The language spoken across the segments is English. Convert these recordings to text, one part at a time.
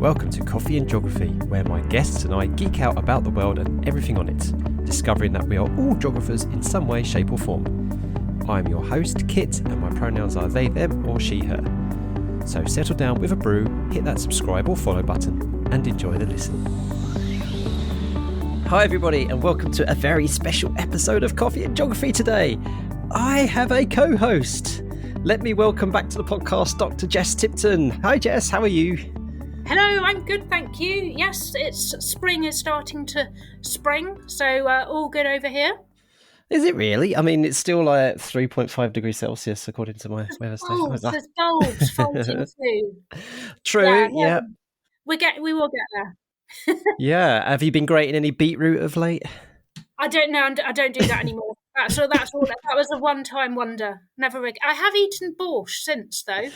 Welcome to Coffee and Geography, where my guests and I geek out about the world and everything on it, discovering that we are all geographers in some way, shape or form. I'm your host, Kit, and my pronouns are they, them or she, her. So settle down with a brew, hit that subscribe or follow button, and enjoy the listen. Hi everybody, and welcome to a very special episode of Coffee and Geography today. I have a co-host. Let me welcome back to the podcast Dr. Jess Tipton. Hi Jess, how are you? Hello, I'm good, thank you. Yes, spring is starting to spring, so all good over here. Is it really? I mean, it's still like 3.5 degrees Celsius according to my weather station. There's bulbs folding through. True, yeah. We will get there. Yeah. Have you been grating any beetroot of late? I don't know. I don't do that anymore. That's all. That was a one-time wonder. Never again. I have eaten borscht since, though.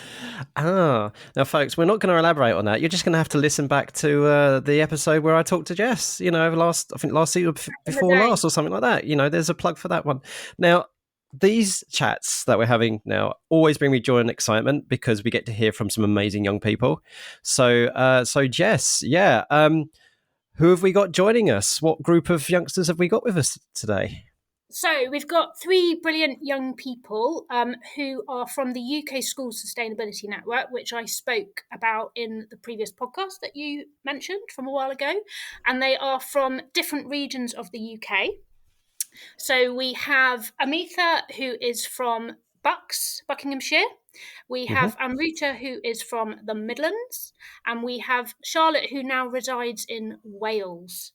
Now, folks, we're not going to elaborate on that. You're just going to have to listen back to the episode where I talked to Jess. You know, last season before last or something like that. You know, there's a plug for that one. Now, these chats that we're having now always bring me joy and excitement because we get to hear from some amazing young people. So Jess, yeah. Who have we got joining us? What group of youngsters have we got with us today? So we've got three brilliant young people who are from the UK School Sustainability Network, which I spoke about in the previous podcast that you mentioned from a while ago. And they are from different regions of the UK. So we have Amitha, who is from Buckinghamshire. We have Amruta, who is from the Midlands, and we have Charlotte, who now resides in Wales.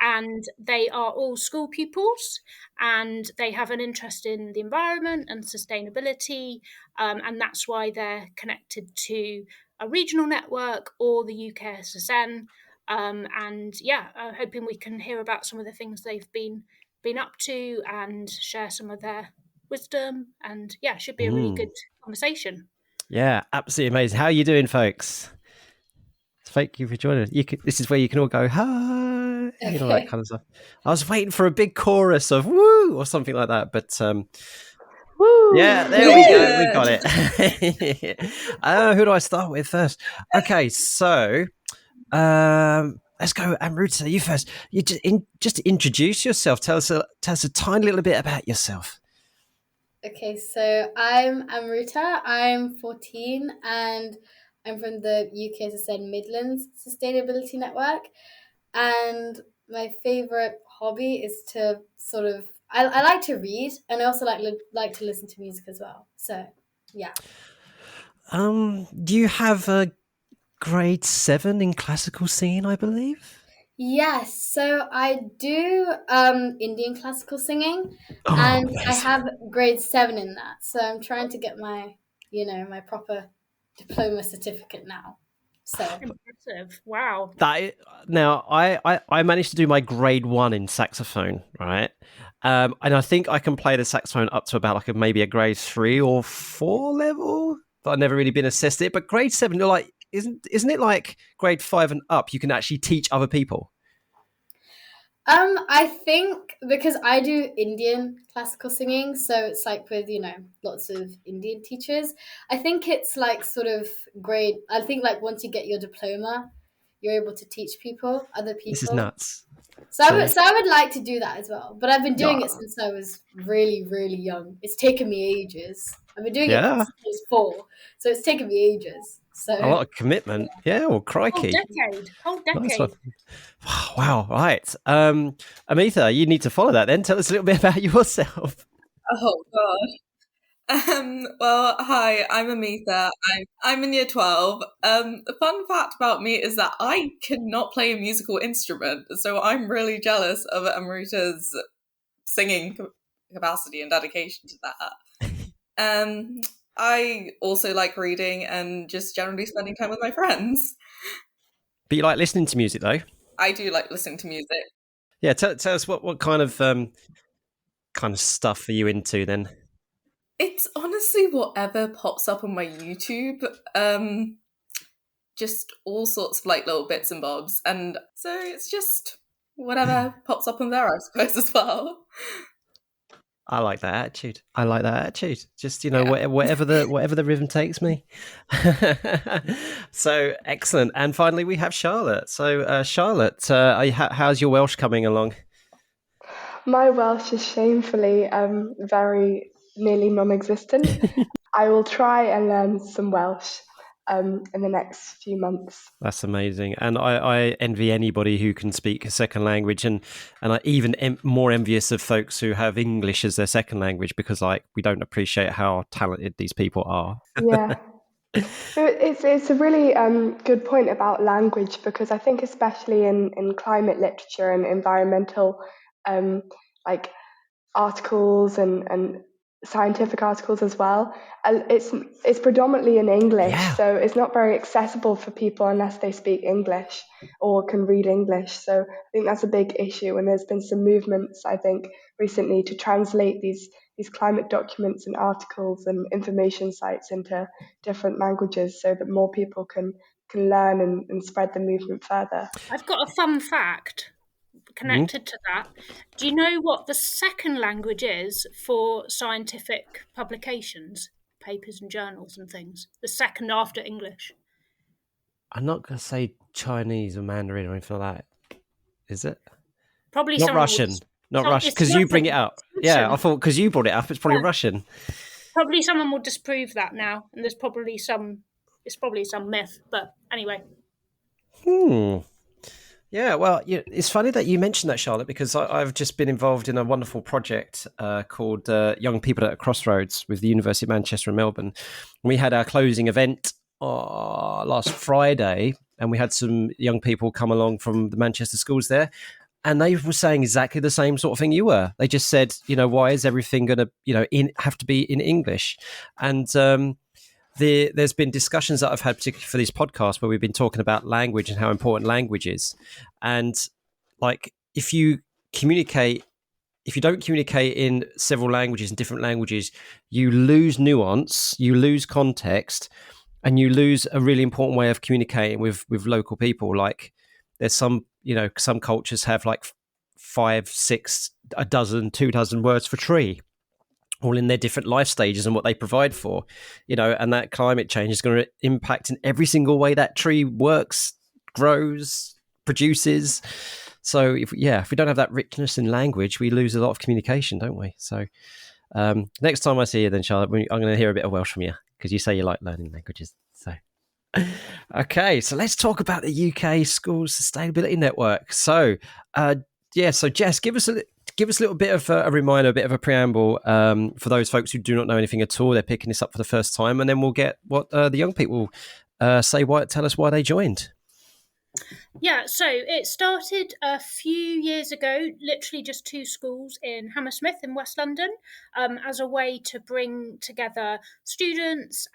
And they are all school pupils, and they have an interest in the environment and sustainability, and that's why they're connected to a regional network or the UKSSN. Hoping we can hear about some of the things they've been up to and share some of their wisdom, and should be a really good conversation. Yeah, absolutely amazing. How are you doing, folks? Thank you for joining us. This is where you can all go, hi, you know, that kind of stuff. I was waiting for a big chorus of woo or something like that, but woo. Yeah, there we go. We got it. Who do I start with first? Okay, so let's go, Amruta, you first. You just introduce yourself. Tell us a tiny little bit about yourself. Okay, so I'm Amruta. I'm 14 and I'm from the UKSSN Midlands Sustainability Network. And my favourite hobby is to I like to read, and I also like to listen to music as well. So, yeah. Do you have a grade 7 in classical singing, I believe? Yes, so I do Indian classical singing, and nice. I have grade 7 in that. So I'm trying to get my proper diploma certificate now. So impressive! Wow. Now I managed to do my grade 1 in saxophone, right? And I think I can play the saxophone up to about maybe a grade 3 or 4 level, but I've never really been assessed it. But grade 7, you're like, isn't it like grade 5 and up? You can actually teach other people. I think because I do Indian classical singing, so it's like with lots of Indian teachers. I think it's like sort of grade. I think like once you get your diploma, you're able to teach other people. This is nuts. So I would like to do that as well, but I've been doing it since I was really, really young. It's taken me ages. I've been doing it since I was 4, so it's taken me ages. So a lot of commitment. Yeah, well, crikey. Whole decade. Nice. Wow, right. Amitha, you need to follow that then. Tell us a little bit about yourself. Oh, God. Well, hi, I'm Amitha. I'm in year 12. The fun fact about me is that I cannot play a musical instrument, so I'm really jealous of Amruta's singing capacity and dedication to that. I also like reading and just generally spending time with my friends. But you like listening to music, though? I do like listening to music. Yeah, tell us what kind of stuff are you into then? It's honestly whatever pops up on my YouTube. Just all sorts of little bits and bobs, and so it's just whatever pops up on there, I suppose, as well. I like that attitude. Just whatever the rhythm takes me. So excellent. And finally, we have Charlotte. So Charlotte, how's your Welsh coming along? My Welsh is shamefully very nearly non-existent. I will try and learn some Welsh in the next few months. That's amazing, and I envy anybody who can speak a second language, and I even more envious of folks who have English as their second language, because we don't appreciate how talented these people are. Yeah. It's a really good point about language, because I think especially in climate literature and environmental like articles and scientific articles as well, it's predominantly in English, Yeah. so it's not very accessible for people unless they speak English or can read English. So I think that's a big issue, and there's been some movements, I think, recently to translate these climate documents and articles and information sites into different languages so that more people can learn and spread the movement further. I've got a fun fact connected to that. Do you know what the second language is for scientific publications, papers and journals and things? The second after English? I'm not going to say Chinese or Mandarin or anything like that. Is it? Probably Not Russian. Not Russian, because you bring it up. Yeah, I thought because you brought it up, it's probably Russian. Probably someone will disprove that now, and it's probably some myth. But anyway. Yeah, well, it's funny that you mentioned that, Charlotte, because I've just been involved in a wonderful project called Young People at a Crossroads with the University of Manchester and Melbourne. We had our closing event last Friday, and we had some young people come along from the Manchester schools there, and they were saying exactly the same sort of thing you were. They just said, why is everything going to, have to be in English? And there's been discussions that I've had, particularly for this podcast, where we've been talking about language and how important language is. And if you don't communicate in several languages, in different languages, you lose nuance, you lose context, and you lose a really important way of communicating with local people. Like there's some cultures have 5, 6, a dozen, 2 dozen words for tree, all in their different life stages and what they provide for, and that climate change is going to impact in every single way that tree works, grows, produces. So if we don't have that richness in language, we lose a lot of communication, don't we? So next time I see you then, Charlotte, I'm going to hear a bit of Welsh from you, because you say you like learning languages. So okay, so let's talk about the UK Schools Sustainability Network. So so Jess, give us a little bit of a reminder, a bit of a preamble for those folks who do not know anything at all. They're picking this up for the first time, and then we'll get what the young people tell us why they joined. Yeah, so it started a few years ago, literally just 2 schools in Hammersmith in West London, as a way to bring together students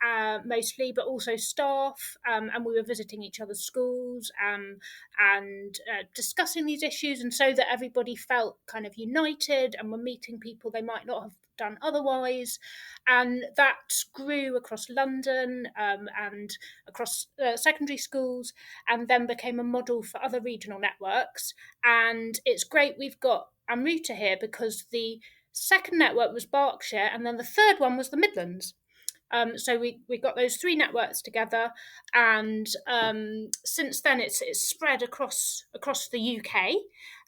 mostly, but also staff, and we were visiting each other's schools and discussing these issues, and so that everybody felt kind of united and were meeting people they might not have done otherwise. And that grew across London and across secondary schools, and then became a model for other regional networks. And it's great we've got Amruta here, because the second network was Berkshire, and then the third one was the Midlands. So we got those 3 networks together, and since then it's spread across the UK,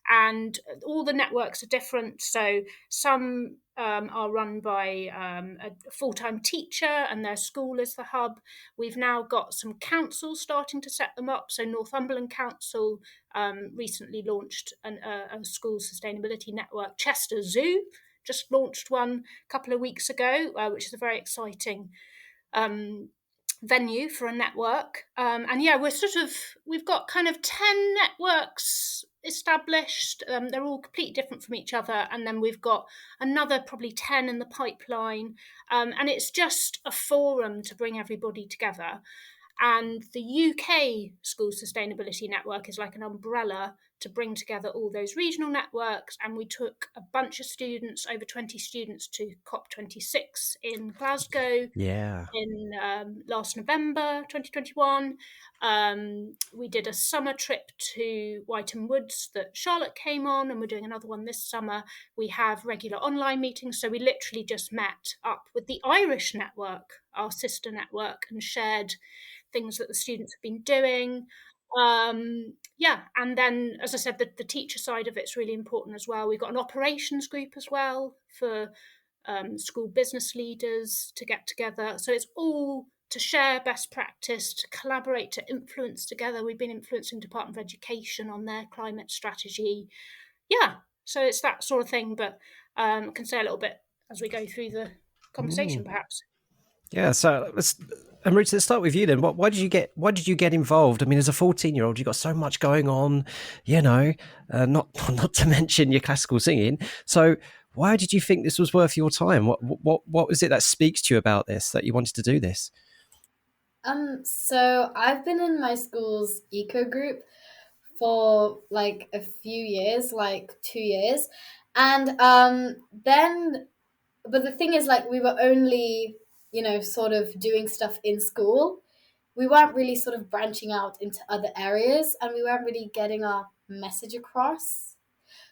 and all the networks are different. So some are run by a full-time teacher, and their school is the hub. We've now got some councils starting to set them up. So Northumberland Council recently launched a school sustainability network. Chester Zoo just launched one a couple of weeks ago, which is a very exciting venue for a network. And yeah, we've got kind of 10 networks established. They're all completely different from each other. And then we've got another probably 10 in the pipeline. And it's just a forum to bring everybody together. And the UK School Sustainability Network is like an umbrella to bring together all those regional networks, and we took a bunch of students, over 20 students, to COP26 in Glasgow in last November 2021. We did a summer trip to Wytham Woods that Charlotte came on, and we're doing another one this summer. We have regular online meetings, so we literally just met up with the Irish network, our sister network, and shared things that the students have been doing. And then, as I said, the teacher side of it's really important as well. We've got an operations group as well for school business leaders to get together. So it's all to share best practice, to collaborate, to influence together. We've been influencing Department of Education on their climate strategy. Yeah, so it's that sort of thing, but I can say a little bit as we go through the conversation, perhaps. Yeah, so Amruta, let's start with you then. Why did you get involved? I mean, as a 14-year-old, you've got so much going on, not to mention your classical singing. So why did you think this was worth your time? What was it that speaks to you about this, that you wanted to do this? So I've been in my school's eco group for like a few years, like 2 years. And but the thing is, like, we were only, sort of doing stuff in school. We weren't really sort of branching out into other areas, and we weren't really getting our message across.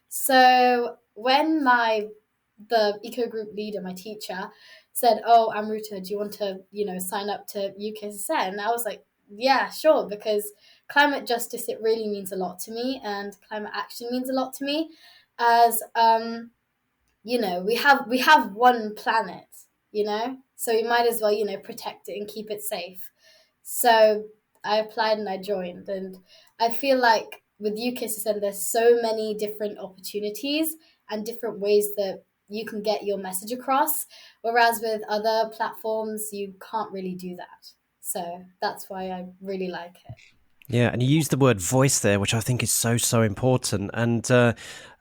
So when the eco group leader, my teacher, said, "Oh, Amruta, do you want to, sign up to UKSSN?" I was like, "Yeah, sure," because climate justice, it really means a lot to me, and climate action means a lot to me, as we have one planet, so we might as well, protect it and keep it safe. So I applied and I joined, and I feel like with UKSSN, there's so many different opportunities and different ways that you can get your message across, whereas with other platforms, you can't really do that. So that's why I really like it. Yeah, and you used the word voice there, which I think is so important. And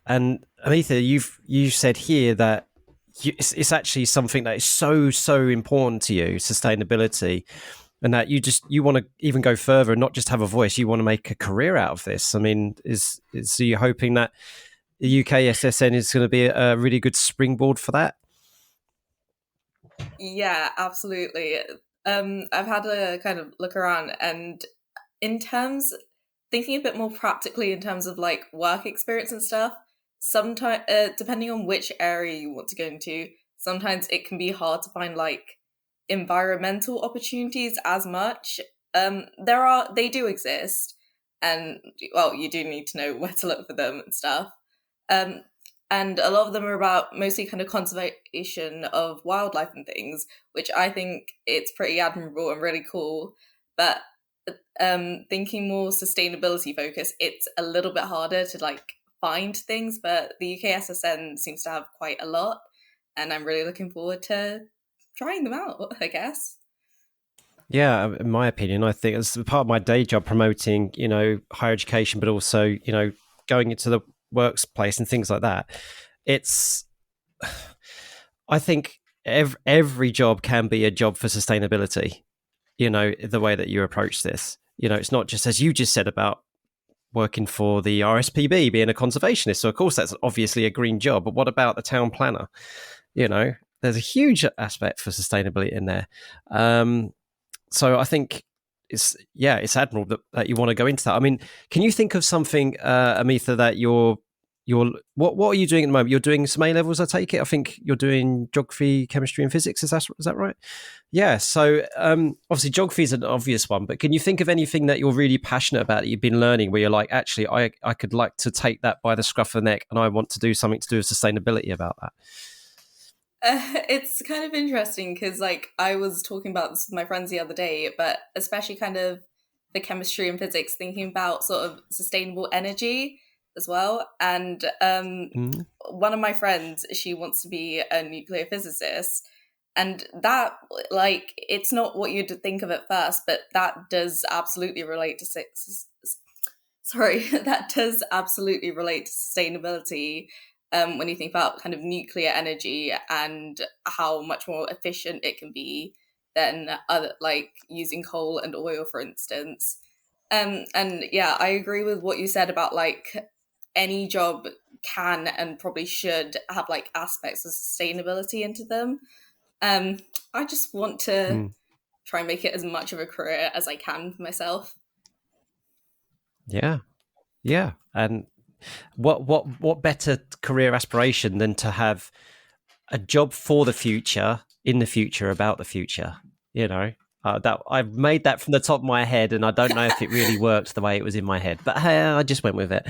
Amitha, you've said here that it's actually something that is so important to you, sustainability, and that you want to even go further and not just have a voice. You want to make a career out of this. I mean, so you're hoping that the UKSSN is going to be a really good springboard for that? Yeah, absolutely. I've had a kind of look around, and in terms, thinking a bit more practically in terms of like work experience and stuff, sometimes depending on which area you want to go into, sometimes it can be hard to find like environmental opportunities as much. They do exist, and well, you do need to know where to look for them and stuff. And a lot of them are about mostly kind of conservation of wildlife and things, which I think it's pretty admirable and really cool. But thinking more sustainability focused, it's a little bit harder to like find things, but the UKSSN seems to have quite a lot, and I'm really looking forward to trying them out, I guess. Yeah, in my opinion, I think as part of my day job promoting, higher education, but also, going into the workplace and things like that, I think every job can be a job for sustainability, the way that you approach this. It's not just, as you just said, about working for the RSPB, being a conservationist. So, of course, that's obviously a green job. But what about the town planner? There's a huge aspect for sustainability in there. So I think it's admirable that you want to go into that. I mean, can you think of something, Amitha, that what are you doing at the moment? You're doing some A levels, I take it. I think you're doing geography, chemistry, and physics. Is that right? Yeah. So obviously, geography is an obvious one, but can you think of anything that you're really passionate about that you've been learning, where you're like, actually, I could like to take that by the scruff of the neck, and I want to do something to do with sustainability about that? It's kind of interesting because, like, I was talking about this with my friends the other day, but especially kind of the chemistry and physics, thinking about sort of sustainable energy as well. And one of my friends, she wants to be a nuclear physicist, and that, like, it's not what you'd think of at first, but that does absolutely relate to that does absolutely relate to sustainability. When you think about kind of nuclear energy and how much more efficient it can be than other, like using coal and oil, for instance. And yeah, I agree with what you said about like any job can and probably should have like aspects of sustainability into them. I just want to try and make it as much of a career as I can for myself. Yeah. And what better career aspiration than to have a job for the future, in the future, about the future? That I've made that from the top of my head, and I don't know if it really worked the way it was in my head, but hey, I just went with it.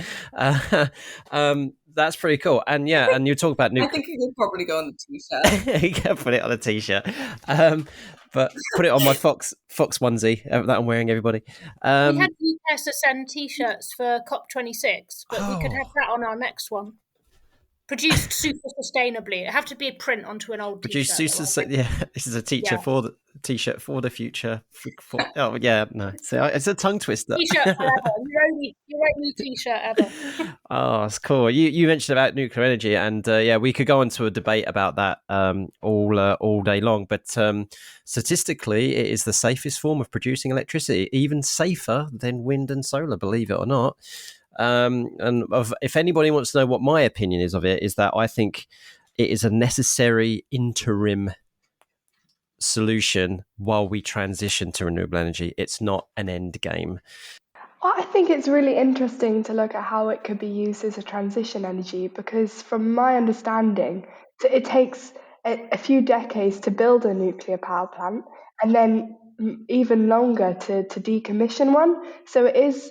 That's pretty cool. And yeah, and you talk about I think it could probably go on the t-shirt. You can put it on a t-shirt, but put it on my Fox onesie that I'm wearing, everybody. We had UKSSN t-shirts for COP26, but we could have that on our next one. Produced super sustainably. It have to be a print onto an old t-shirt. This is a for the t-shirt for the future. So it's a tongue twister. T-shirt forever. Your only t-shirt ever. Oh, that's cool. You mentioned about nuclear energy, and we could go into a debate about that all day long. But statistically, it is the safest form of producing electricity, even safer than wind and solar, believe it or not. If anybody wants to know what my opinion is of it, is that I think it is a necessary interim solution while we transition to renewable energy. It's not an end game. Well, I think it's really interesting to look at how it could be used as a transition energy, because from my understanding, it takes a few decades to build a nuclear power plant, and then even longer to decommission one. So it is,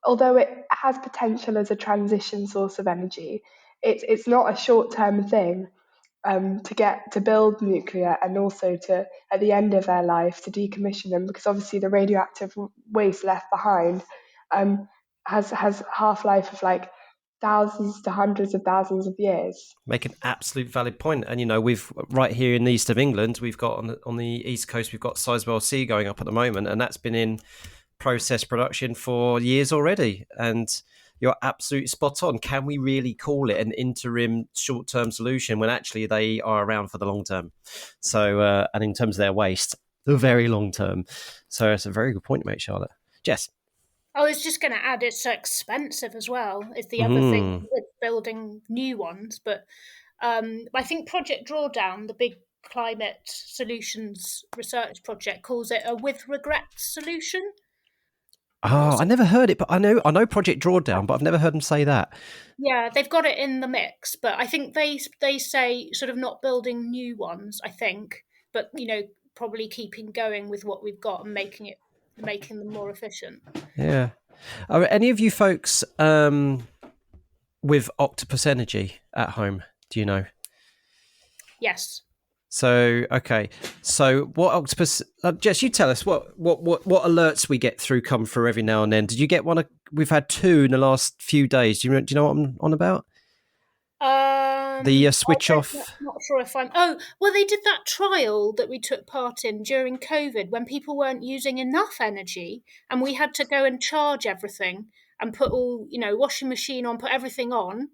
although it has potential as a transition source of energy, it's not a short-term thing to build nuclear, and also to, at the end of their life, to decommission them, because obviously the radioactive waste left behind has half-life of like thousands to hundreds of thousands of years. Make an absolute valid point. And we've right here in the east of England, we've got on the east coast, we've got Sizewell C going up at the moment, and that's been in process production for years already. And you're absolutely spot on. Can we really call it an interim short-term solution when actually they are around for the long term? So, and in terms of their waste, the very long term. So it's a very good point to make, Charlotte. Jess? I was just going to add, it's so expensive as well, is the other thing with building new ones. But I think Project Drawdown, the big climate solutions research project, calls it a with regret solution. Oh, I never heard it, but I know Project Drawdown, but I've never heard them say that. Yeah, they've got it in the mix, but I think they say sort of not building new ones, I think, but probably keeping going with what we've got and making them more efficient. Yeah. Are any of you folks with Octopus Energy at home? Do you know? Yes. So, okay. So what Octopus... Jess, you tell us what alerts come through every now and then. Did you get one? We've had 2 in the last few days. Do you know what I'm on about? The switch off... Not sure if I'm... Oh, well, they did that trial that we took part in during COVID when people weren't using enough energy, and we had to go and charge everything and put all, washing machine on, put everything on.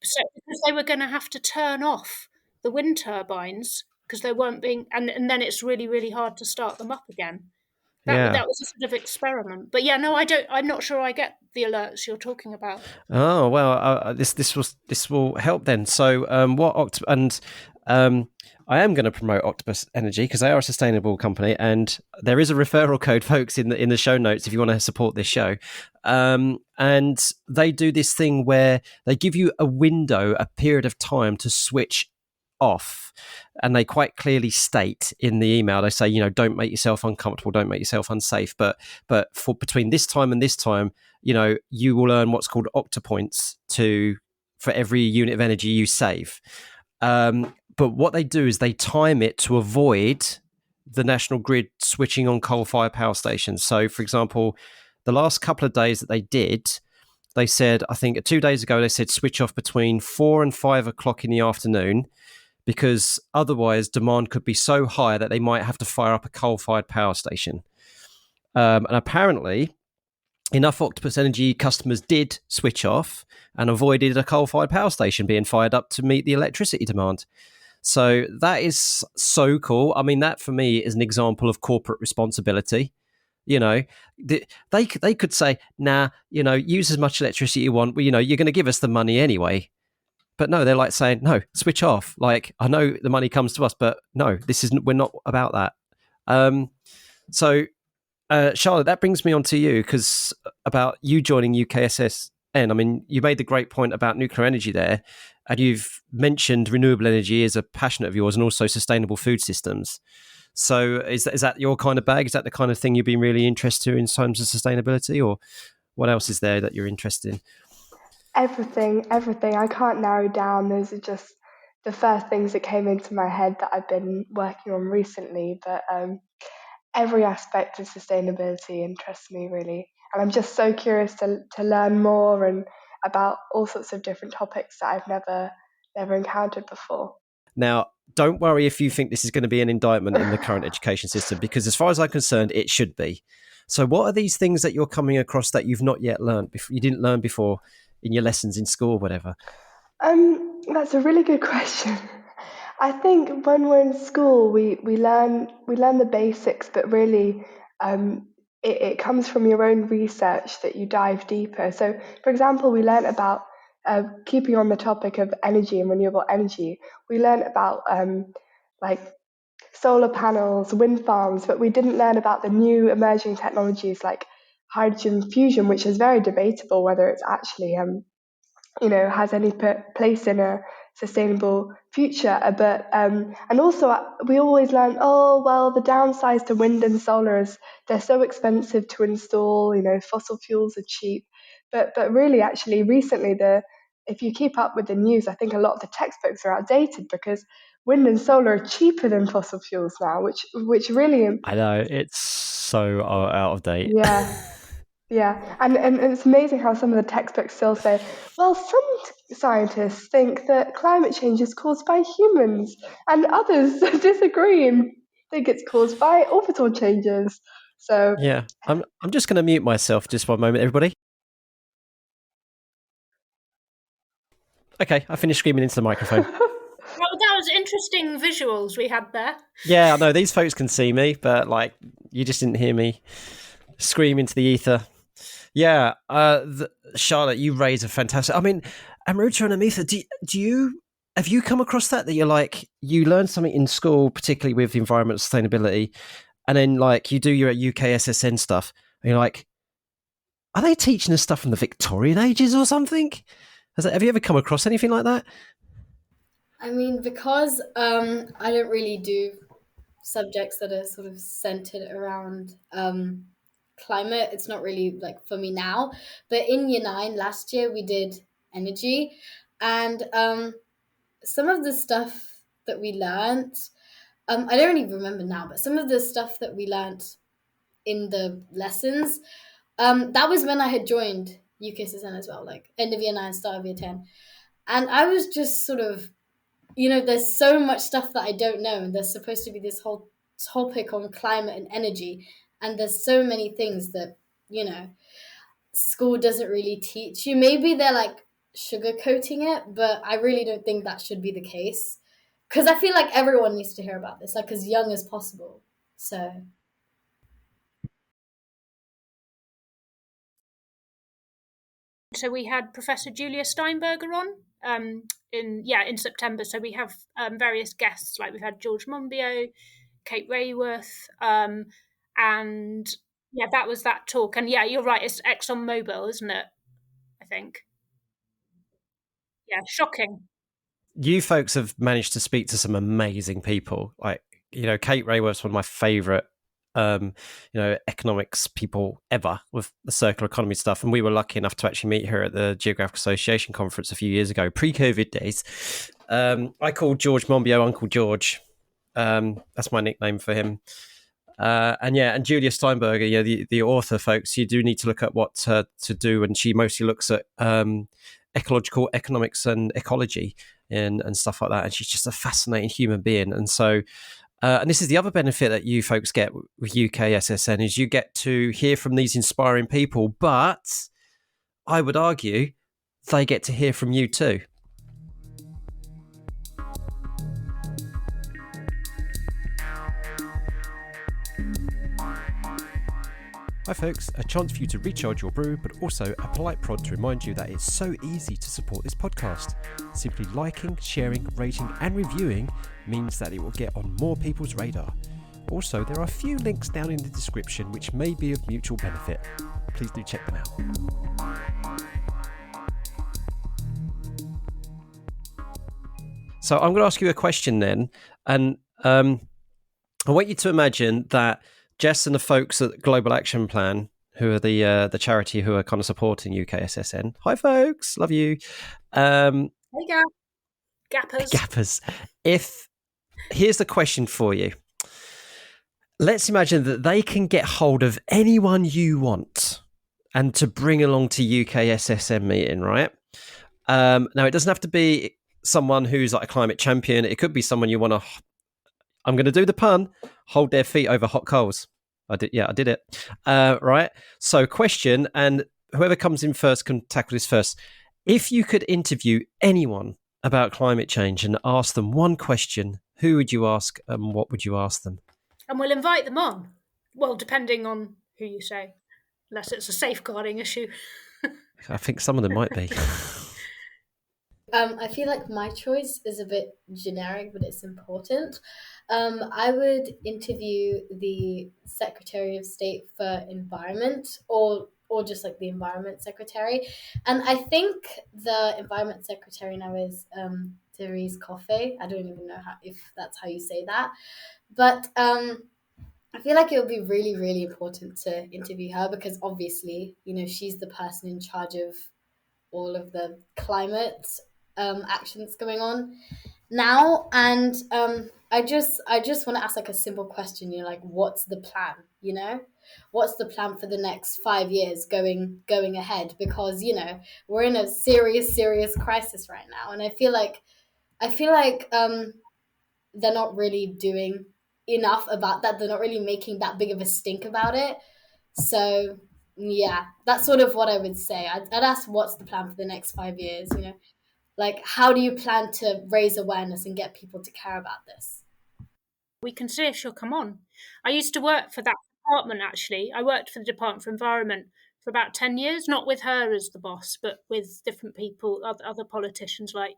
So because they were going to have to turn off the wind turbines because they weren't being, and then it's really, really hard to start them up again. That was a sort of experiment. But I'm not sure I get the alerts you're talking about. Oh, well, this will help then. So I am going to promote Octopus Energy because they are a sustainable company, and there is a referral code, folks, in the show notes if you want to support this show. And they do this thing where they give you a period of time to switch off, and they quite clearly state in the email, they say, don't make yourself uncomfortable, don't make yourself unsafe, but for between this time and this time, you will earn what's called octopoints for every unit of energy you save. But what they do is they time it to avoid the national grid switching on coal-fired power stations. So, for example, the last couple of days that they said, I think 2 days ago, they said switch off between 4 and 5 o'clock in the afternoon, because otherwise demand could be so high that they might have to fire up a coal-fired power station. And apparently, enough Octopus Energy customers did switch off and avoided a coal-fired power station being fired up to meet the electricity demand. So that is so cool. I mean, that for me is an example of corporate responsibility. You know, they could say, nah, you know, use as much electricity you want. Well, you know, you're going to give us the money anyway. But no, they're like saying, no, switch off. Like, I know the money comes to us, but no, this isn't. We're not about that. So, Charlotte, that brings me on to you, because about you joining UKSSN. I mean, you made the great point about nuclear energy there, and you've mentioned renewable energy as a passion of yours, and also sustainable food systems. So is that your kind of bag? Is that the kind of thing you've been really interested in terms of sustainability, or what else is there that you're interested in? Everything. I can't narrow down. Those are just the first things that came into my head that I've been working on recently. But every aspect of sustainability interests me really, and I'm just so curious to learn more and about all sorts of different topics that I've never encountered before. Now, don't worry if you think this is going to be an indictment in the current education system, because as far as I'm concerned, it should be. So what are these things that you're coming across that you've not yet learned, you didn't learn before in your lessons in school or whatever? That's a really good question. I think when we're in school, we learn the basics, but really, it comes from your own research that you dive deeper. So, for example, we learn about keeping on the topic of energy and renewable energy. We learn about like solar panels, wind farms, but we didn't learn about the new emerging technologies like hydrogen fusion, which is very debatable whether it's actually has any place in a sustainable future. But and also we always learn, oh well, the downsides to wind and solar is they're so expensive to install. Fossil fuels are cheap, but really, actually, recently if you keep up with the news, I think a lot of the textbooks are outdated because wind and solar are cheaper than fossil fuels now, which really, I know, it's so out of date. Yeah, and it's amazing how some of the textbooks still say, well, some scientists think that climate change is caused by humans, and others disagree and think it's caused by orbital changes. So Yeah, I'm just going to mute myself just 1 moment, everybody. Okay, I finished screaming into the microphone. Well, that was interesting visuals we had there. Yeah, I know these folks can see me, but like you just didn't hear me scream into the ether. Yeah, Charlotte, you raise a fantastic. I mean, Amruta and Amitha, have you come across that you're like you learn something in school, particularly with environmental sustainability, and then like you do your UKSSN stuff, and you're like, are they teaching us stuff from the Victorian ages or something? Have you ever come across anything like that? I mean, because I don't really do subjects that are sort of centered around climate. It's not really like for me now. But in year 9 last year, we did energy, and some of the stuff that we learned, I don't really remember now, but some of the stuff that we learned in the lessons, that was when I had joined UKSSN as well, like end of year 9, start of year 10. And I was just sort of, there's so much stuff that I don't know. And there's supposed to be this whole topic on climate and energy. And there's so many things that, school doesn't really teach you. Maybe they're like sugarcoating it, but I really don't think that should be the case. Because I feel like everyone needs to hear about this, like as young as possible. So we had Professor Julia Steinberger on in September. So we have various guests, like we've had George Monbiot, Kate Rayworth, and yeah, that was that talk. And yeah, you're right, it's ExxonMobil, isn't it? I think. Yeah, shocking. You folks have managed to speak to some amazing people. Like, Kate Rayworth's one of my favourite, economics people ever with the circular economy stuff. And we were lucky enough to actually meet her at the Geographic Association conference a few years ago, pre-COVID days. I called George Monbiot Uncle George. That's my nickname for him. And Julia Steinberger, the author, folks, you do need to look at what to do. And she mostly looks at ecological economics and ecology and stuff like that. And she's just a fascinating human being. And so, and this is the other benefit that you folks get with UKSSN is you get to hear from these inspiring people, but I would argue they get to hear from you too. Hi folks, a chance for you to recharge your brew, but also a polite prod to remind you that it's so easy to support this podcast. Simply liking, sharing, rating and reviewing means that it will get on more people's radar. Also, there are a few links down in the description which may be of mutual benefit. Please do check them out. So I'm going to ask you a question then, and I want you to imagine that Jess and the folks at Global Action Plan, who are the charity who are kind of supporting UKSSN. Hi, folks, love you. Hey, Gappers. Gappers. Here's the question for you. Let's imagine that they can get hold of anyone you want and to bring along to UKSSN meeting, right? Now, it doesn't have to be someone who's like a climate champion. It could be someone you want to, I'm going to do the pun, hold their feet over hot coals. I did it. Right. So question, and whoever comes in first can tackle this first. If you could interview anyone about climate change and ask them one question, who would you ask and what would you ask them? And we'll invite them on. Well, depending on who you say, unless it's a safeguarding issue. I think some of them might be. I feel like my choice is a bit generic, but it's important. I would interview the Secretary of State for Environment, or just like the Environment Secretary. And I think the Environment Secretary now is Therese Coffey. I don't even know if that's how you say that. But I feel like it would be really, really important to interview her because obviously, she's the person in charge of all of the climate actions going on now, and I just want to ask like a simple question, like what's the plan? What's the plan for the next 5 years going ahead? Because we're in a serious crisis right now, and I feel like they're not really doing enough about that. They're not really making that big of a stink about it. So yeah, that's sort of what I would say. I'd ask what's the plan for the next 5 years, like how do you plan to raise awareness and get people to care about this? We can see if she'll come on. I used to work for that department, actually. I worked for the Department for Environment for about 10 years, not with her as the boss, but with different people, other politicians like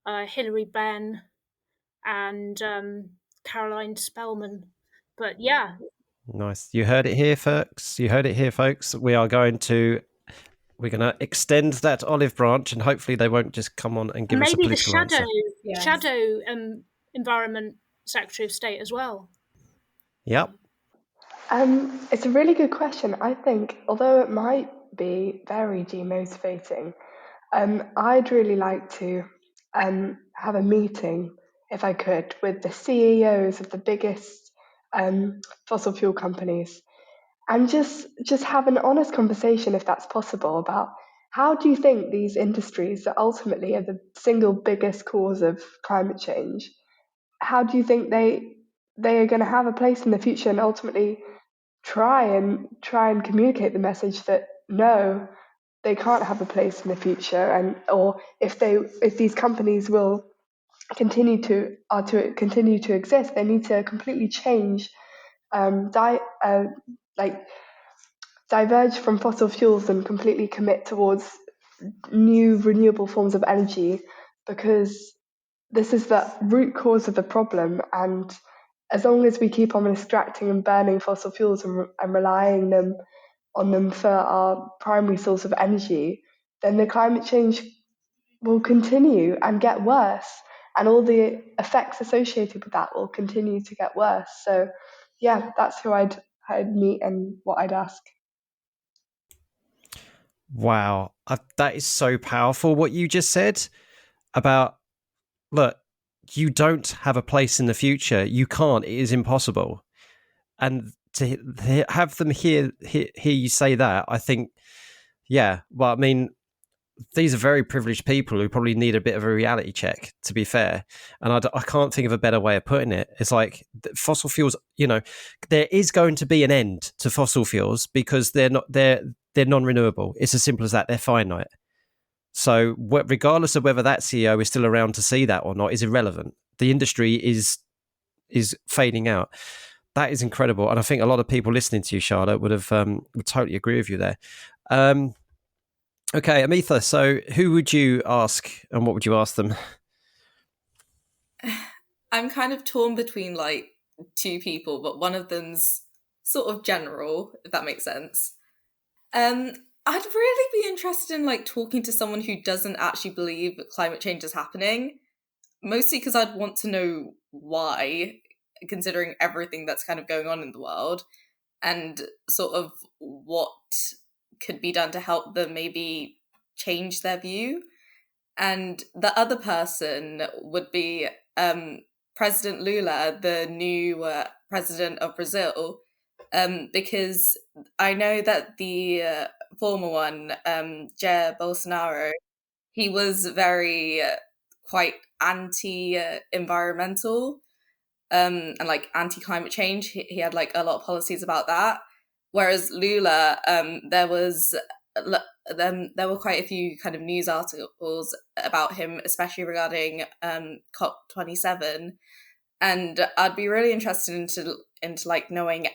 Hilary Benn and Caroline Spellman. But yeah. Nice. You heard it here, folks. We're going to extend that olive branch, and hopefully they won't just come on and give us a political answer. Maybe the shadow Environment Secretary of State as well. Yep. It's a really good question. I think, although it might be very demotivating, I'd really like to have a meeting, if I could, with the CEOs of the biggest fossil fuel companies, and just have an honest conversation, if that's possible, about how do you think these industries that ultimately are the single biggest cause of climate change, how do you think they are going to have a place in the future, and ultimately try and communicate the message that no, they can't have a place in the future, and or if these companies will continue to exist, they need to completely change, diverge from fossil fuels and completely commit towards new renewable forms of energy, because this is the root cause of the problem. And as long as we keep on extracting and burning fossil fuels and relying on them for our primary source of energy, then the climate change will continue and get worse, and all the effects associated with that will continue to get worse. So yeah, that's who I'd meet and what I'd ask. Wow, that is so powerful what you just said about, look, you don't have a place in the future. You can't. It is impossible. And to have them hear you say that, I think, yeah, well, I mean, these are very privileged people who probably need a bit of a reality check, to be fair. And I can't think of a better way of putting it. It's like fossil fuels, there is going to be an end to fossil fuels because they're non-renewable. It's as simple as that. They're finite. So regardless of whether that CEO is still around to see that or not is irrelevant. The industry is fading out. That is incredible, and I think a lot of people listening to you, Charlotte, would totally agree with you there. Okay, Amitha. So, who would you ask, and what would you ask them? I'm kind of torn between like two people, but one of them's sort of general, if that makes sense. I'd really be interested in like talking to someone who doesn't actually believe that climate change is happening, mostly because I'd want to know why, considering everything that's kind of going on in the world, and sort of what could be done to help them maybe change their view. And the other person would be President Lula, the new president of Brazil, because I know that the former one, Jair Bolsonaro, he was very quite anti-environmental and like anti-climate change. He had like a lot of policies about that. Whereas Lula, there were quite a few kind of news articles about him, especially regarding COP27, and I'd be really interested into like knowing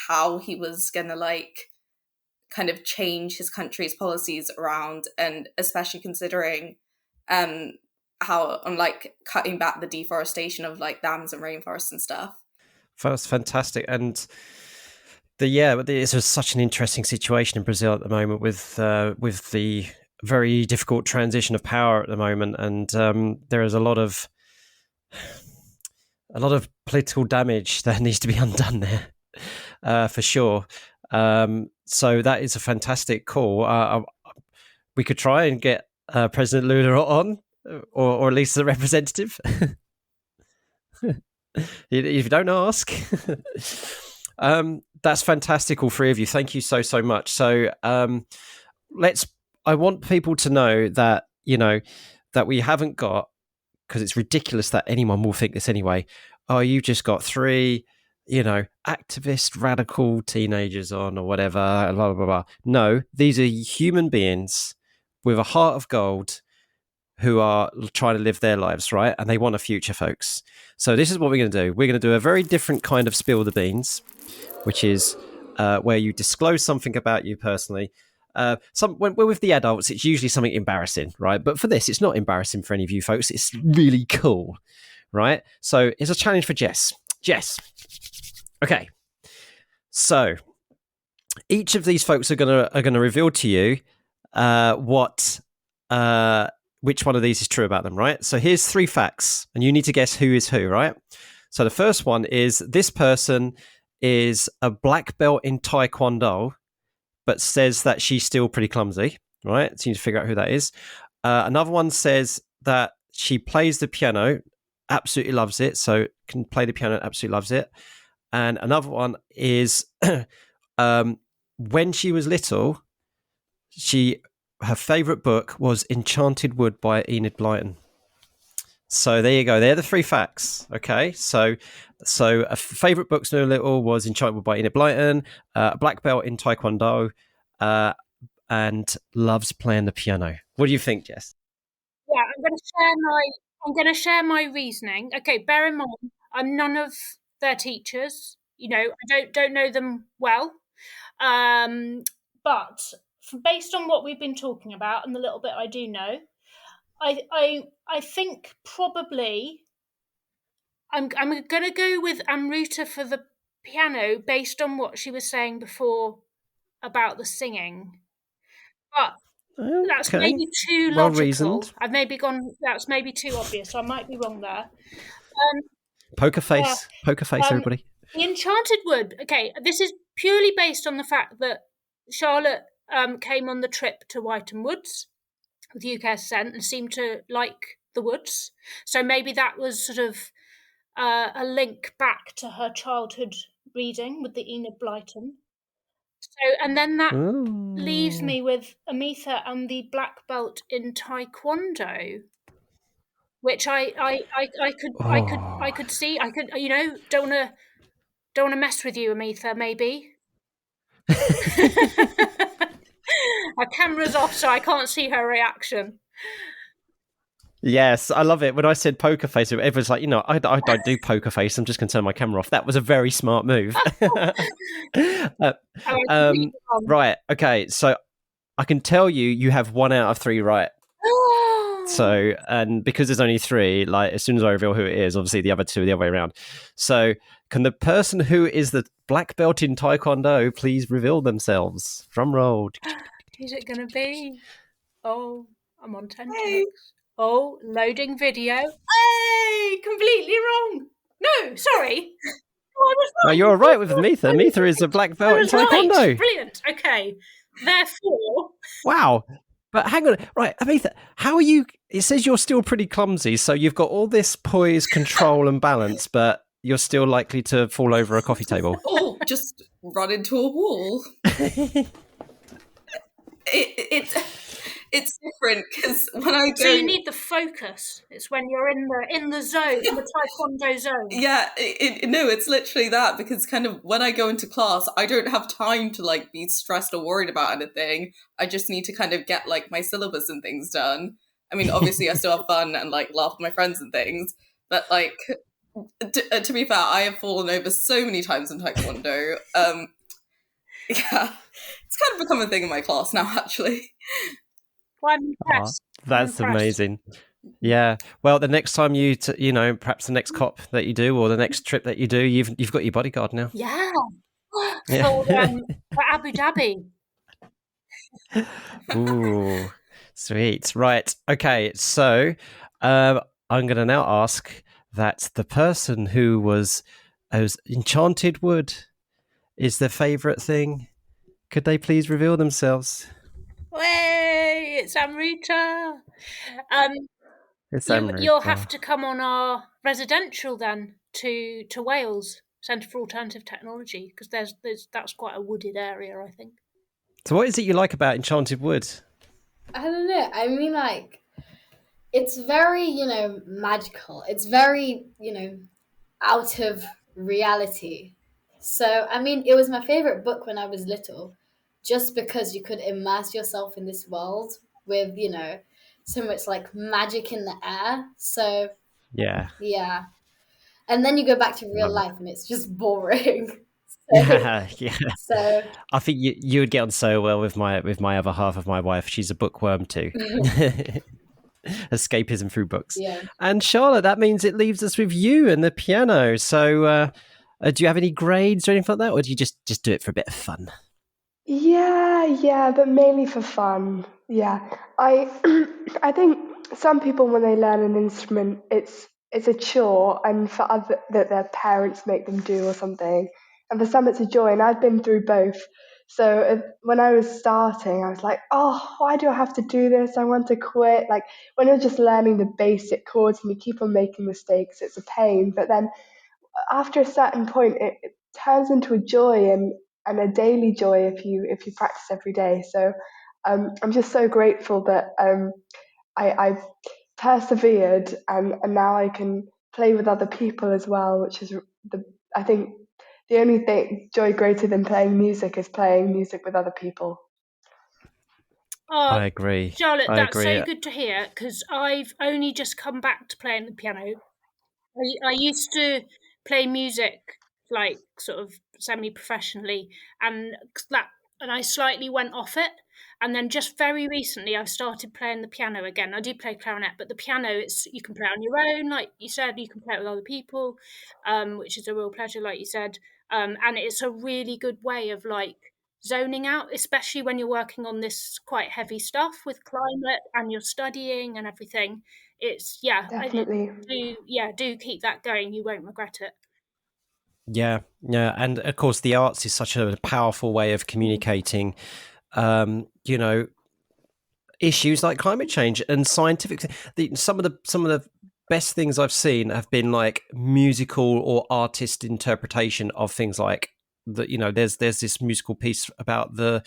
how he was gonna like kind of change his country's policies around, and especially considering how on like cutting back the deforestation of like dams and rainforests and stuff. That's fantastic, and it's such an interesting situation in Brazil at the moment with the very difficult transition of power at the moment, and there is a lot of political damage that needs to be undone there, for sure. So that is a fantastic call. We could try and get President Lula on, or at least the representative. If you don't ask. That's fantastic, all three of you. Thank you so much. So I want people to know that, that we haven't got, because it's ridiculous that anyone will think this anyway, oh, you just got three, activist radical teenagers on or whatever, blah, blah, blah, blah. No, these are human beings with a heart of gold who are trying to live their lives, right? And they want a future, folks. So this is what we're going to do. We're going to do a very different kind of spill the beans, which is where you disclose something about you personally. When we're with the adults, it's usually something embarrassing, right? But for this, it's not embarrassing for any of you folks. It's really cool, right? So it's a challenge for Jess. Jess. Okay. So each of these folks are gonna reveal to you which one of these is true about them, right? So here's 3 facts, and you need to guess who is who, right? So the first one is this person is a black belt in Taekwondo, but says that she's still pretty clumsy, right? So you need to figure out who that is. Another one says that she plays the piano, absolutely loves it, so can play the piano, absolutely loves it. And another one is when she was little, her favourite book was Enchanted Wood by Enid Blyton. So there you go. They're the 3 facts. Okay. So a favourite book when little was Enchanted Wood by Enid Blyton, a black belt in Taekwondo, and loves playing the piano. What do you think, Jess? Yeah, I'm going to share my reasoning. Okay, bear in mind, I'm none of their teachers. I don't know them well, but based on what we've been talking about and the little bit I do know, I think probably I'm going to go with Amruta for the piano based on what she was saying before about the singing. But that's maybe too logical. Well-reasoned. I've maybe gone. That's maybe too obvious. So I might be wrong there. Poker face, everybody. The Enchanted Wood. Okay, this is purely based on the fact that Charlotte came on the trip to Wytham Woods with UKSSN and seemed to like the woods. So maybe that was sort of a link back to her childhood reading with the Enid Blyton. So, and then that leaves me with Amitha and the black belt in Taekwondo, which I could see. I could, don't want to mess with you, Amitha. Maybe our camera's off, so I can't see her reaction. Yes, I love it. When I said poker face, everyone's like, I don't do poker face. I'm just going to turn my camera off. That was a very smart move. Right. Okay. So I can tell you have 1 out of 3 right. So, and because there's only 3, like as soon as I reveal who it is, obviously the other 2 are the other way around. So can the person who is the black belt in Taekwondo please reveal themselves? Drum roll. Who's it going to be? Oh, I'm on 10 Hey. clicks. Oh, loading video. Hey, completely wrong. No, sorry. Oh, you're right with Amitha. Amitha is a black belt in Taekwondo. Right. Brilliant. Okay. Therefore. Wow. But hang on. Right, Amitha, how are you? It says you're still pretty clumsy. So you've got all this poise, control, and balance, but you're still likely to fall over a coffee table. Oh, just run into a wall. It's different because when I go, so you need the focus. It's when you're in the zone, in the Taekwondo zone. Yeah, no, it's literally that, because kind of when I go into class, I don't have time to like be stressed or worried about anything. I just need to kind of get like my syllabus and things done. I mean, obviously, I still have fun and like laugh with my friends and things, but like to be fair, I have fallen over so many times in Taekwondo. Yeah, it's kind of become a thing in my class now, actually. Well, I'm impressed. That's amazing. Yeah. Well, the next time perhaps the next cop that you do or the next trip that you do, you've got your bodyguard now. Yeah. For Abu Dhabi. Ooh, sweet. Right. Okay. So I'm going to now ask that the person who was enchanted wood is their favourite thing. Could they please reveal themselves? Way, it's Amruta. It's Amruta. You'll have to come on our residential then to Wales Centre for Alternative Technology, because that's quite a wooded area, I think. So what is it you like about Enchanted Wood? I don't know. I mean, like, it's very, magical. It's very, out of reality. So, I mean, it was my favorite book when I was little, just because you could immerse yourself in this world with, so much like magic in the air. So, yeah. And then you go back to real life and it's just boring. Yeah. So I think you would get on so well with my other half of my wife. She's a bookworm too. Escapism through books. Yeah. And Charlotte, that means it leaves us with you and the piano. So do you have any grades or anything like that, or do you just do it for a bit of fun? Yeah, but mainly for fun. Yeah, I think some people, when they learn an instrument, it's a chore, and for other that their parents make them do or something, and for some it's a joy. And I've been through both. So when I was starting, I was like, oh, why do I have to do this? I want to quit. Like when you're just learning the basic chords and you keep on making mistakes, it's a pain. But then after a certain point, it turns into a joy and a daily joy if you practice every day. So I'm just so grateful that I've persevered and now I can play with other people as well, which is I think the only joy greater than playing music is playing music with other people. Oh, I agree. Charlotte, that's so good to hear, because I've only just come back to playing the piano. I used to play music like sort of semi-professionally, and I slightly went off it, and then just very recently I've started playing the piano again. I do play clarinet, but the piano, you can play on your own, like you said, you can play it with other people, which is a real pleasure, like you said, and it's a really good way of like zoning out, especially when you're working on this quite heavy stuff with climate and you're studying and everything. It's definitely. Do keep that going. You won't regret it. Yeah, and of course the arts is such a powerful way of communicating issues like climate change and scientific. Some of the best things I've seen have been like musical or artist interpretation of things like there's this musical piece about the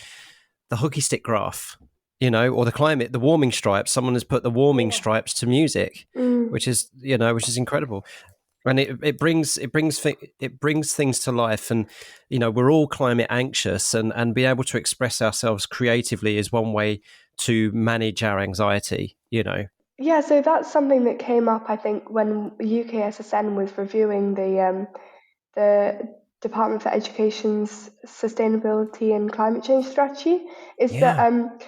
hockey stick graph, or the climate, the warming stripes. Someone has put the warming stripes to music, which is incredible. And it brings things to life, and we're all climate anxious, and being able to express ourselves creatively is one way to manage our anxiety. Yeah, so that's something that came up, I think, when UKSSN was reviewing the Department for Education's sustainability and climate change strategy, is that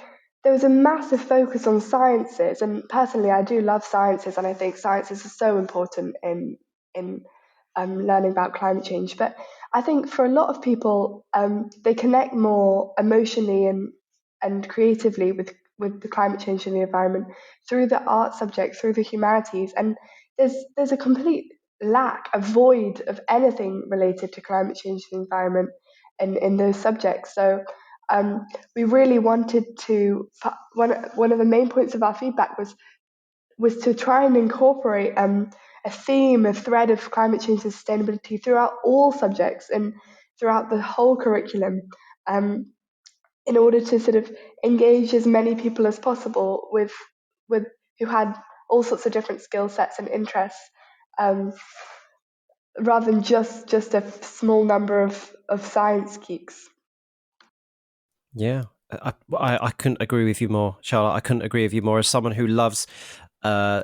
there was a massive focus on sciences, and personally, I do love sciences, and I think sciences are so important in learning about climate change. But I think for a lot of people, they connect more emotionally and creatively with the climate change and the environment through the art subject, through the humanities, and there's a complete lack, a void of anything related to climate change and the environment in those subjects. So we really wanted to, one of the main points of our feedback was to try and incorporate a theme, a thread of climate change and sustainability throughout all subjects and throughout the whole curriculum, in order to sort of engage as many people as possible with who had all sorts of different skill sets and interests, rather than just a small number of science geeks. Yeah, I couldn't agree with you more, Charlotte. I couldn't agree with you more. As someone who loves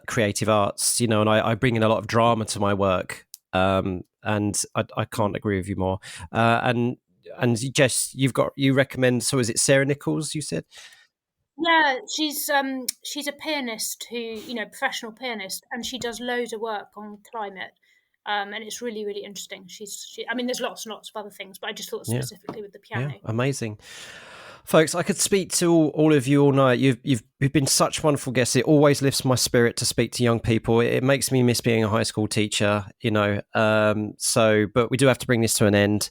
creative arts, and I bring in a lot of drama to my work, and I can't agree with you more. And Jess, you recommend. So is it Sarah Nichols? You said. Yeah, she's a pianist who, professional pianist, and she does loads of work on climate. And it's really, really interesting. I mean, there's lots and lots of other things, but I just thought specifically with the piano. Yeah, amazing. Folks, I could speak to all of you all night. You've been such wonderful guests. It always lifts my spirit to speak to young people. It makes me miss being a high school teacher, but we do have to bring this to an end.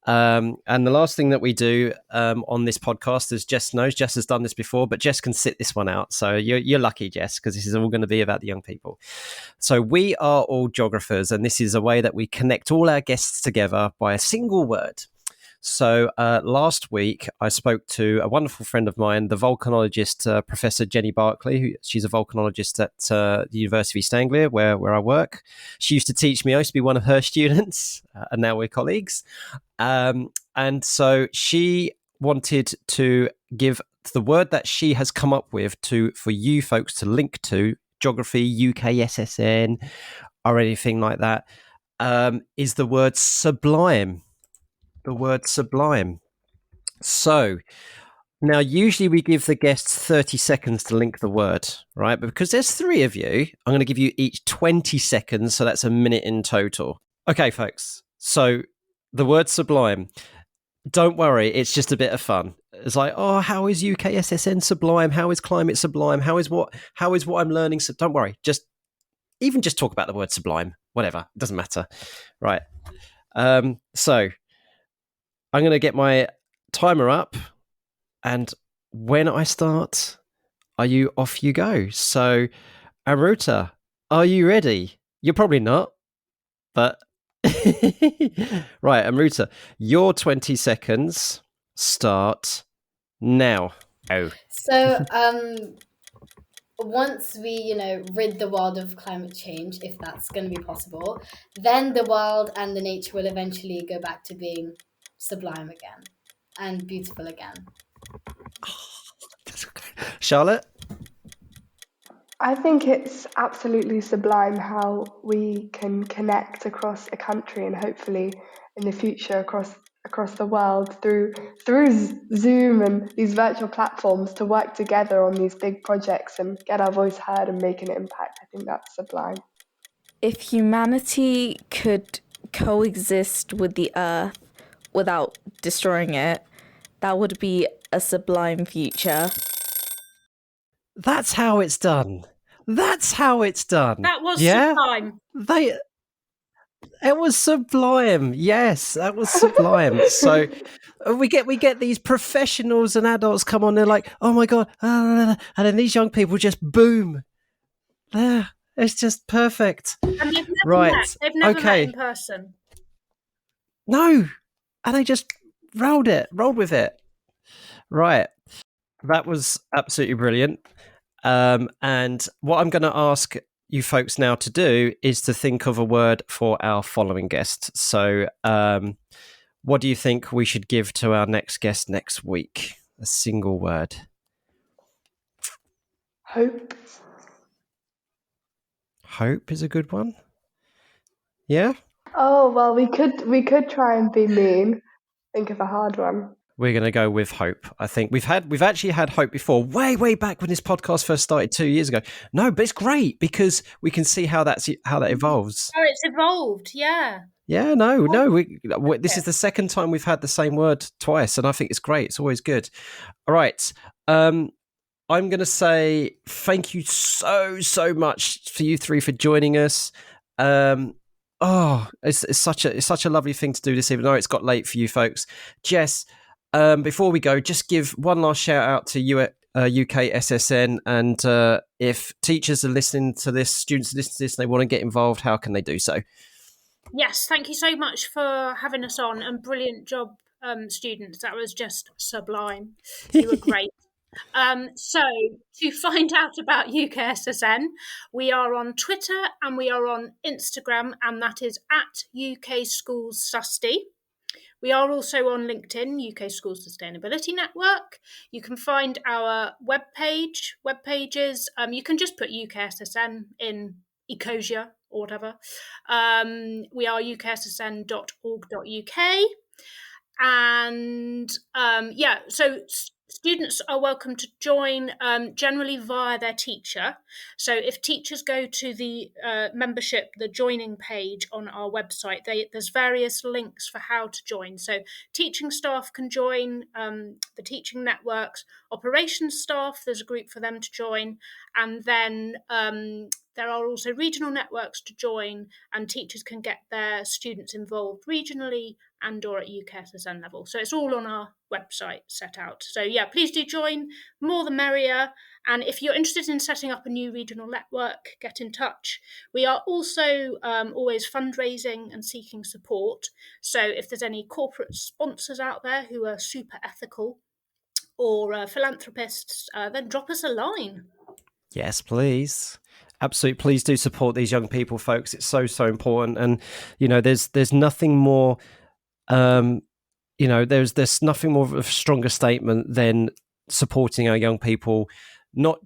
And the last thing that we do on this podcast, as Jess knows, Jess has done this before, but Jess can sit this one out. So you're lucky, Jess, because this is all going to be about the young people. So we are all geographers, and this is a way that we connect all our guests together by a single word. So last week, I spoke to a wonderful friend of mine, the volcanologist, Professor Jenny Barclay. She's a volcanologist at the University of East Anglia, where I work. She used to teach me. I used to be one of her students, and now we're colleagues. And so she wanted to give the word that she has come up with for you folks to link to geography, UKSSN, or anything like that, is the word sublime. The word sublime. So now usually we give the guests 30 seconds to link the word, right? But because there's 3 of you, I'm going to give you each 20 seconds. So that's a minute in total. Okay, folks. So the word sublime. Don't worry, it's just a bit of fun. It's like, oh, how is UKSSN sublime? How is climate sublime? How is what I'm learning? So don't worry. Just talk about the word sublime. Whatever. It doesn't matter. Right. So I'm going to get my timer up, and when I start, off you go. So, Amruta, are you ready? You're probably not, but right, Amruta, your 20 seconds start now. Oh. So, once we, rid the world of climate change, if that's going to be possible, then the world and the nature will eventually go back to being sublime again and beautiful again. Charlotte? I think it's absolutely sublime how we can connect across a country and hopefully in the future across the world through Zoom and these virtual platforms to work together on these big projects and get our voice heard and make an impact. I think that's sublime. If humanity could coexist with the Earth without destroying it, that would be a sublime future. That's how it's done. That's how it's done. That was sublime. It was sublime. Yes, that was sublime. So we get these professionals and adults come on. They're like, "Oh my god!" And then these young people just boom. There, it's just perfect. And they've never met. They've never met in person. No, and they just rolled with it. Right, that was absolutely brilliant. And what I'm going to ask you folks now to do is to think of a word for our following guest. So what do you think we should give to our next guest next week? A single word. Hope. Hope is a good one. Yeah? Oh, well, we could try and be mean. Think of a hard one. We're going to go with hope. I think we've actually had hope before, way back when this podcast first started 2 years ago. No, but it's great because we can see how that evolves. Oh, it's evolved, yeah. Yeah, no. This is the second time we've had the same word twice, and I think it's great. It's always good. All right. I'm going to say thank you so much for you three for joining us. It's such a lovely thing to do this evening. I know it's got late for you folks. Jess, before we go, just give one last shout out to you at UKSSN, and if teachers are listening to this, students are listening to this, and they want to get involved, how can they do so? Yes, thank you so much for having us on, and brilliant job, students. That was just sublime. You were great. So to find out about UKSSN, we are on Twitter and we are on Instagram, and that is at UK Schools Susty. We are also on LinkedIn, UK Schools Sustainability Network. You can find our web pages. You can just put UKSSN in Ecosia or whatever. We are ukssn.org.uk. And so students are welcome to join generally via their teacher. So if teachers go to the membership, the joining page on our website, there's various links for how to join. So teaching staff can join the teaching networks, operations staff, there's a group for them to join, and then there are also regional networks to join, and teachers can get their students involved regionally and or at UKSSN level. So it's all on our website set out. So yeah, please do join, more the merrier. And if you're interested in setting up a new regional network, get in touch. We are also always fundraising and seeking support. So if there's any corporate sponsors out there who are super ethical or philanthropists, then drop us a line. Yes, please. Absolutely. Please do support these young people, folks. It's so important. And, there's nothing more, there's nothing more of a stronger statement than supporting our young people, not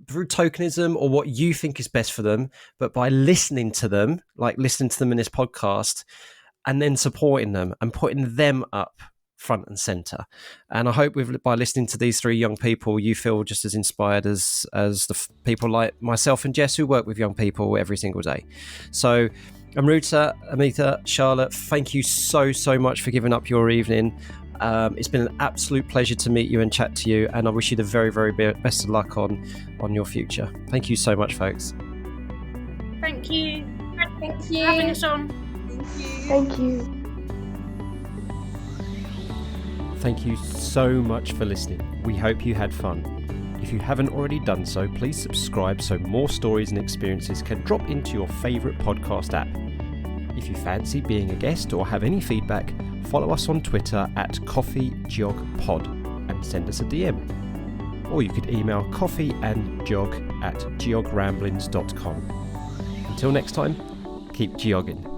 through tokenism or what you think is best for them, but by listening to them, like listening to them in this podcast, and then supporting them and putting them up front and center. And I hope by listening to these three young people, you feel just as inspired as the people like myself and Jess who work with young people every single day. So Amruta, Amitha, Charlotte, thank you so much for giving up your evening. It's been an absolute pleasure to meet you and chat to you, and I wish you the very, very best of luck on your future. Thank you so much, folks. Thank you. Thank you. Having us on. Thank you. Thank you so much for listening. We hope you had fun. If you haven't already done so, please subscribe so more stories and experiences can drop into your favourite podcast app. If you fancy being a guest or have any feedback, follow us on Twitter at coffeegeogpod and send us a DM. Or you could email coffeeandgeog@geogramblings.com. Until next time, keep geogging.